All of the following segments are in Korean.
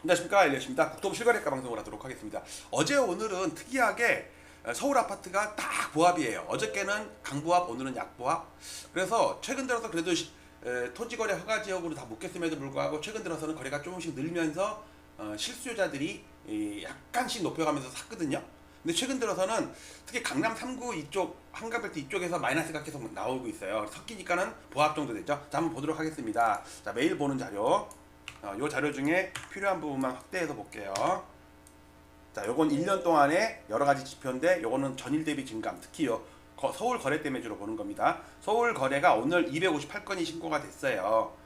안녕하십니까, 엘리엇입니다. 국토부 실거래가 방송을 하도록 하겠습니다. 어제 오늘은 특이하게 서울 아파트가 딱 보합이에요. 어저께는 강보합, 오늘은 약보합. 그래서 최근 들어서 그래도 토지거래 허가 지역으로 다 묶였음에도 불구하고 최근 들어서는 거래가 조금씩 늘면서 실수요자들이 약간씩 높여가면서 샀거든요. 근데 최근 들어서는 특히 강남 3구 이쪽, 한가벨트 이쪽에서 마이너스가 계속 나오고 있어요. 섞이니까는 보합 정도 되죠. 자, 한번 보도록 하겠습니다. 자, 매일 보는 자료. 이 자료 중에 필요한 부분만 확대해서 볼게요. 자, 요건 1년 동안의 여러 가지 지표인데 요거는 전일 대비 증감, 특히 서울 거래 때 매주로 보는 겁니다. 서울 거래가 오늘 258건이 신고가 됐어요.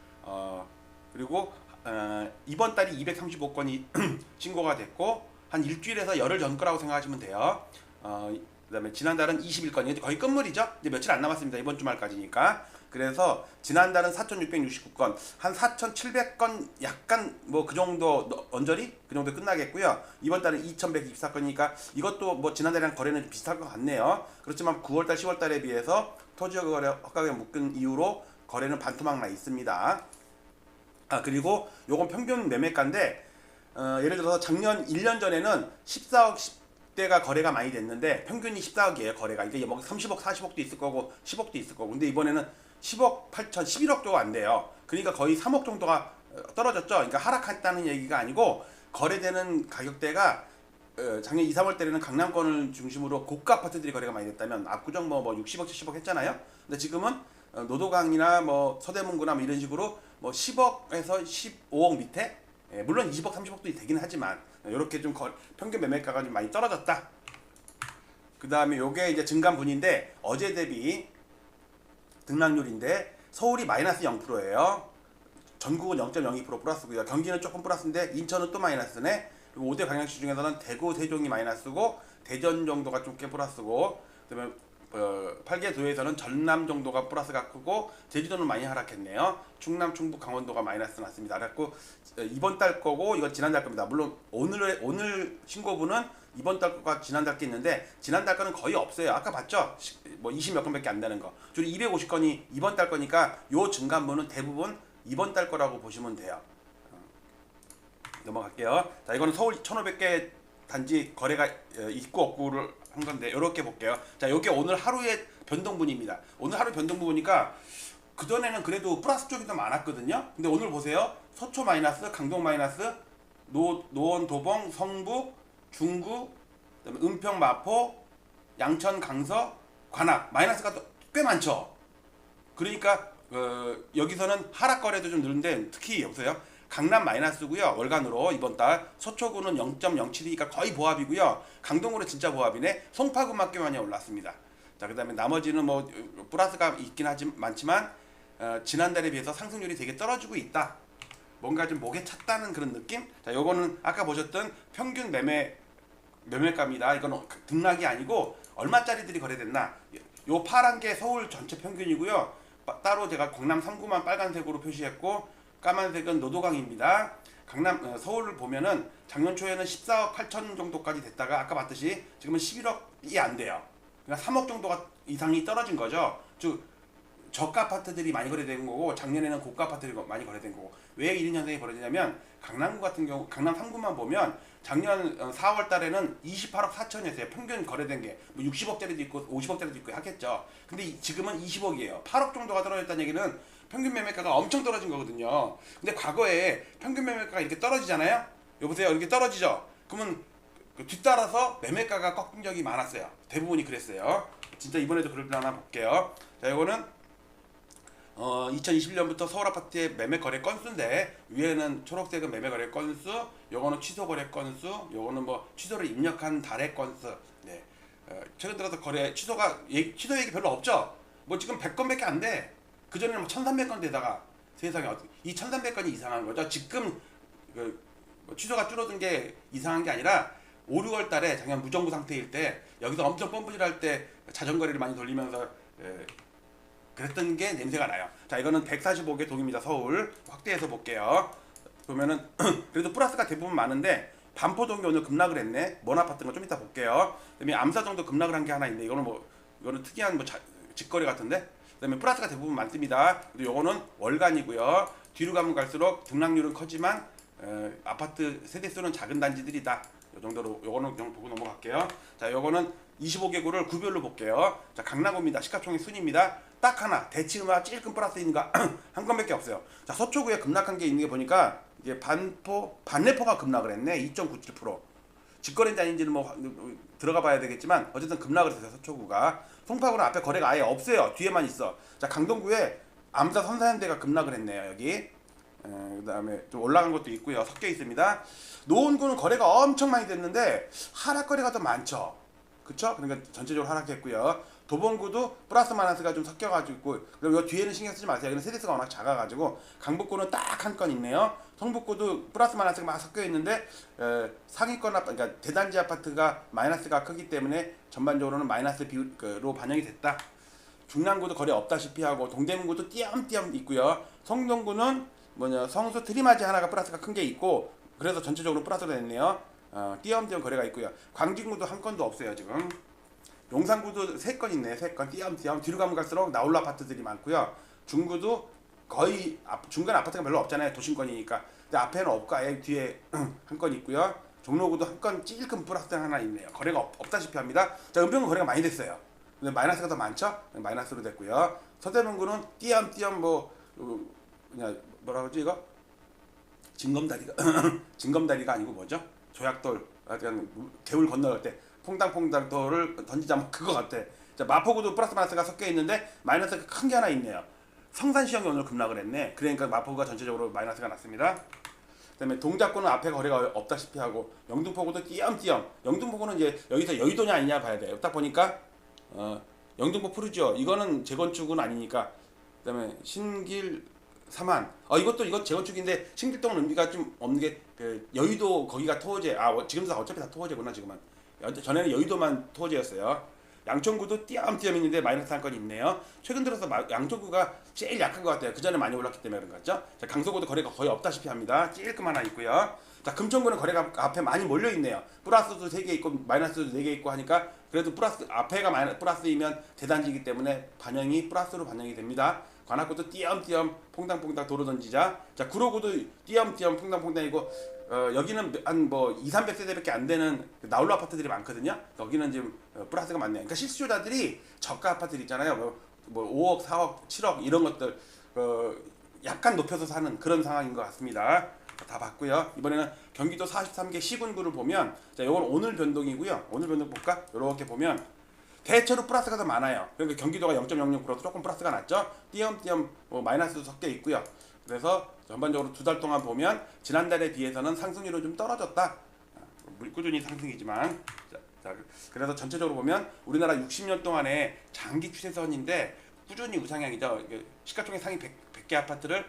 그리고 이번 달이 235건이 신고가 됐고 한 일주일에서 열흘 전 거라고 생각하시면 돼요. 그다음에 지난달은 21건이 거의 끝물이죠. 이제 며칠 안 남았습니다. 이번 주말까지니까. 그래서 지난달은 4,669건, 한 4,700건 약간 뭐 그 정도 언저리 그 정도 끝나겠고요. 이번 달은 2,124건이니까 이것도 뭐 지난달이랑 거래는 비슷할 것 같네요. 그렇지만 9월달, 10월달에 비해서 토지거래 허가가 묶은 이후로 거래는 반토막 나 있습니다. 그리고 요건 평균 매매가인데 예를 들어서 작년 1년 전에는 14억 10대가 거래가 많이 됐는데 평균이 14억이에요. 거래가 이게 뭐 30억 40억도 있을 거고 10억도 있을 거고, 근데 이번에는 10억 8천 11억도 안 돼요. 그러니까 거의 3억 정도가 떨어졌죠. 그러니까 하락했다는 얘기가 아니고 거래되는 가격대가 작년 2, 3월 때는 강남권을 중심으로 고가 아파트들이 거래가 많이 됐다면 압구정 뭐 60억 70억 했잖아요. 근데 지금은 노도강이나 뭐 서대문구나 뭐 이런 식으로 뭐 10억에서 15억 밑에, 물론 20억 30억도 되긴 하지만 이렇게 좀 평균 매매가가 좀 많이 떨어졌다. 그 다음에 요게 이제 증감분인데 어제 대비 등락률인데 서울이 마이너스 0%예요. 전국은 0.02% 플러스고요. 경기는 조금 플러스인데 인천은 또 마이너스네. 그리고 5대 광역시 중에서는 대구, 세종이 마이너스고 대전 정도가 좀 꽤 플러스고, 그다음에 8개 도에서는 전남 정도가 플러스가 크고 제주도는 많이 하락했네요. 충남, 충북, 강원도가 마이너스 났습니다. 그래갖고 이번 달 거고 이건 지난달 겁니다. 물론 오늘 신고분은 이번 달 거가 지난달 게 있는데 지난달 거는 거의 없어요. 아까 봤죠? 뭐 20몇 건밖에 안 되는 거. 주로 250건이 이번 달 거니까 요 증감분은 대부분 이번 달 거라고 보시면 돼요. 넘어갈게요. 자, 이거는 서울 1,500개 단지 거래가 있고 없고를 한 건데 이렇게 볼게요. 자, 요게 오늘 하루의 변동분입니다. 오늘 하루 변동분 보니까 그전에는 그래도 플러스 쪽이 더 많았거든요. 근데 오늘 보세요. 서초 마이너스, 강동 마이너스, 노원, 도봉, 성북, 중구, 그다음에 은평, 마포, 양천, 강서, 관악 마이너스가 꽤 많죠. 그러니까 여기서는 하락 거래도 좀 늘는데 특히 여보세요. 강남 마이너스고요. 월간으로 이번 달 서초구는 0.07이니까 거의 보합이고요. 강동구는 진짜 보합이네. 송파구만 꽤 많이 올랐습니다. 자, 그다음에 나머지는 뭐 플러스가 있긴 많지만 지난달에 비해서 상승률이 되게 떨어지고 있다. 뭔가 좀 목에 찼다는 그런 느낌? 자, 요거는 아까 보셨던 평균 매매가입니다. 이건 등락이 아니고 얼마짜리들이 거래됐나. 요 파란 게 서울 전체 평균이고요. 따로 제가 강남 3구만 빨간색으로 표시했고 까만색은 노도강입니다. 서울을 보면은 작년 초에는 14억 8천 정도까지 됐다가 아까 봤듯이 지금은 11억이 안 돼요. 그러니까 3억 정도가 이상이 떨어진 거죠. 즉 저가 아파트들이 많이 거래된 거고 작년에는 고가 아파트들이 많이 거래된 거고. 왜 이런 현상이 벌어지냐면 강남구 같은 경우 강남 3구만 보면 작년 4월 달에는 28억 4천이었어요. 평균 거래된 게 뭐 60억짜리도 있고 50억짜리도 있고 하겠죠. 근데 지금은 20억이에요. 8억 정도가 떨어졌다는 얘기는 평균 매매가가 엄청 떨어진 거거든요. 근데 과거에 평균 매매가가 이렇게 떨어지잖아요. 여보세요, 이렇게 떨어지죠. 그러면 뒤따라서 매매가가 꺾인 적이 많았어요. 대부분이 그랬어요. 진짜 이번에도 그럴려나 볼게요. 자, 이거는 2021년부터 서울 아파트의 매매 거래 건수인데 위에는 초록색은 매매 거래 건수, 요거는 취소 거래 건수, 요거는 뭐 취소를 입력한 달의 건수. 네. 최근 들어서 취소 얘기 별로 없죠. 뭐 지금 100건밖에 안 돼. 그 전에는 뭐 1,300건 되다가 세상에 이 1,300건이 이상한 거죠. 지금 취소가 줄어든 게 이상한 게 아니라 5, 6월 달에 작년 무정부 상태일 때 여기서 엄청 펌프질할 때 자전거리를 많이 돌리면서 그랬던 게 냄새가 나요. 자, 이거는 145개 동입니다. 서울 확대해서 볼게요. 보면은 그래도 플러스가 대부분 많은데 반포동이 오늘 급락을 했네. 먼 아파트는 좀 이따 볼게요. 그다음에 암사동도 급락을 한 게 하나 있네. 이거는 특이한 직거래 같은데. 그다음에 플러스가 대부분 많습니다. 그리고 요거는 월간이고요. 뒤로 가면 갈수록 등락률은 커지만 아파트 세대수는 작은 단지들이다. 이 정도로 요거는 그냥 보고 넘어갈게요. 자, 요거는 25개구를 구별로 볼게요. 자, 강남구입니다. 시가총액 순입니다. 딱 하나 대치음악 찔끔 플러스 있는 거 한 건밖에 없어요. 자, 서초구에 급락한 게 있는 게 보니까 이게 반내포가 급락을 했네. 2.97%. 직거래인지 아닌지는 뭐 들어가 봐야 되겠지만 어쨌든 급락을 했어요. 서초구가. 송파구는 앞에 거래가 아예 없어요. 뒤에만 있어. 자, 강동구에 암사 선사현대가 급락을 했네요. 여기. 그다음에 좀 올라간 것도 있고요. 섞여 있습니다. 노원구는 거래가 엄청 많이 됐는데 하락 거래가 더 많죠. 그쵸? 그러니까 전체적으로 하락했고요. 도봉구도 플러스 마이너스가 좀 섞여가지고 있고, 그리고 이 뒤에는 신경 쓰지 마세요. 여기는 세대수가 워낙 작아가지고. 강북구는 딱 한 건 있네요. 성북구도 플러스 마이너스가 막 섞여 있는데 상위권 아파트, 그러니까 대단지 아파트가 마이너스가 크기 때문에 전반적으로는 마이너스 비율로 반영이 됐다. 중랑구도 거래 없다시피 하고, 동대문구도 띄엄띄엄 있고요. 성동구는 성수 트리마지 하나가 플러스가 큰 게 있고, 그래서 전체적으로 플러스가 됐네요. 띄엄띄엄 거래가 있고요. 광진구도 한 건도 없어요 지금. 용산구도 3건 있네. 3건 띄엄띄엄. 뒤로 가면 갈수록 나홀로 아파트들이 많고요. 중구도 거의 중간 아파트가 별로 없잖아요. 도심권이니까. 근데 앞에는 없고 아예 뒤에 한 건 있고요. 종로구도 한 건 찔끔 플러스 하나 있네요. 거래가 없다시피 합니다. 자, 은평구 거래가 많이 됐어요. 근데 마이너스가 더 많죠? 마이너스로 됐고요. 서대문구는 띄엄띄엄 그냥 뭐라 그러지 이거? 징검다리가 아니고 뭐죠? 조약돌, 약간 개울 건너갈 때 퐁당퐁당 돌을 던지자 뭐 그거 같아. 자, 마포구도 플러스 마이너스가 섞여 있는데 마이너스가 큰 게 하나 있네요. 성산시형이 오늘 급락을 했네. 그러니까 마포구가 전체적으로 마이너스가 났습니다. 그다음에 동작구는 앞에 거래가 없다시피 하고, 영등포구도 띄엄띄엄. 영등포구는 이제 여기서 여의도냐 아니냐 봐야 돼요. 딱 보니까 영등포 푸르지오 이거는 재건축은 아니니까. 그다음에 신길 사만. 이거 재건축인데 신길동은 의미가 좀 없는 게 여의도 거기가 토호제. 지금도 어차피 다 토호제구나 지금은. 전에는 여의도만 토호제였어요. 양천구도 띄엄띄엄 있는데 마이너스 한 건 있네요. 최근 들어서 양천구가 제일 약한 것 같아요. 그 전에 많이 올랐기 때문에 그런 것 같죠. 자, 강서구도 거래가 거의 없다시피 합니다. 찔끔 하나 있고요. 자, 금천구는 거래가 앞에 많이 몰려 있네요. 플러스도 3개 있고 마이너스도 4개 있고 하니까 그래도 플러스 앞에가 플러스이면 대단지이기 때문에 플러스로 반영이 됩니다. 관악구도 띄엄띄엄 퐁당퐁당 도로 던지자. 자, 구로구도 띄엄띄엄 퐁당퐁당이고, 여기는 한 2, 300세대밖에 안 되는 나홀로 아파트들이 많거든요. 여기는 지금 플러스가 많네요. 그러니까 실수요자들이 저가 아파트들 있잖아요. 5억, 4억, 7억 이런 것들 약간 높여서 사는 그런 상황인 것 같습니다. 다 봤고요. 이번에는 경기도 43개 시군구를 보면, 자, 이건 오늘 변동이고요. 오늘 변동 볼까? 이렇게 보면 대체로 플러스가 더 많아요. 그러니까 경기도가 0.06% 조금 플러스가 낮죠. 띄엄띄엄 마이너스도 섞여 있고요. 그래서 전반적으로 2달 동안 보면 지난달에 비해서는 상승률은 좀 떨어졌다. 꾸준히 상승이지만. 자, 그래서 전체적으로 보면 우리나라 60년 동안의 장기 추세선인데 꾸준히 우상향이죠. 시가총액 상위 100개 아파트를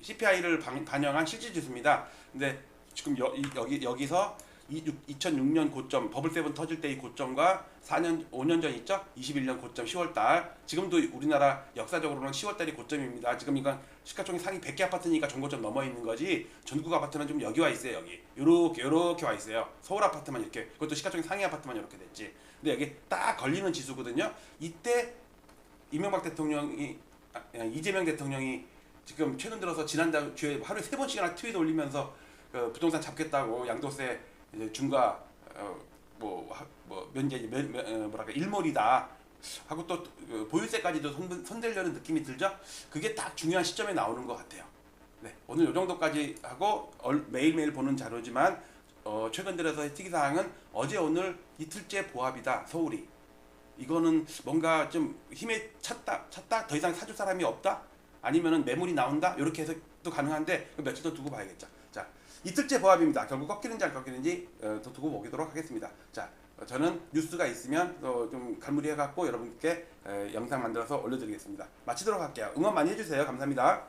CPI를 반영한 실질지수입니다. 근데 지금 여기서 2006년 고점, 버블7 터질 때의 고점과 5년 전 있죠? 21년 고점 10월달. 지금도 우리나라 역사적으로는 10월달이 고점입니다. 지금 이건 시가총액 상위 100개 아파트니까 전고점 넘어 있는 거지, 전국 아파트는 좀 여기 와 있어요. 여기 요렇게 와 있어요. 서울 아파트만 이렇게, 그것도 시가총액 상위 아파트만 이렇게 됐지. 근데 여기 딱 걸리는 지수거든요. 이때 이명박 대통령이 이재명 대통령이 지금 최근 들어서 지난달 주에 하루에 3번씩이나 트윗 올리면서 부동산 잡겠다고, 양도세 이제 중과 일몰이다 하고 또 보유세까지도 손대려는 느낌이 들죠. 그게 딱 중요한 시점에 나오는 것 같아요. 네, 오늘 이 정도까지 하고 매일매일 보는 자료지만 최근 들어서의 특이사항은 어제 오늘 이틀째 보합이다. 서울이. 이거는 뭔가 좀 힘에 찼다 더 이상 사줄 사람이 없다, 아니면은 매물이 나온다, 이렇게 해석도 가능한데 며칠 더 두고 봐야겠죠. 자, 이틀째 보합입니다. 결국 꺾이는지 안 꺾이는지 더 두고 보도록 하겠습니다. 자, 저는 뉴스가 있으면 좀 갈무리해갖고 여러분께 영상 만들어서 올려드리겠습니다. 마치도록 할게요. 응원 많이 해주세요. 감사합니다.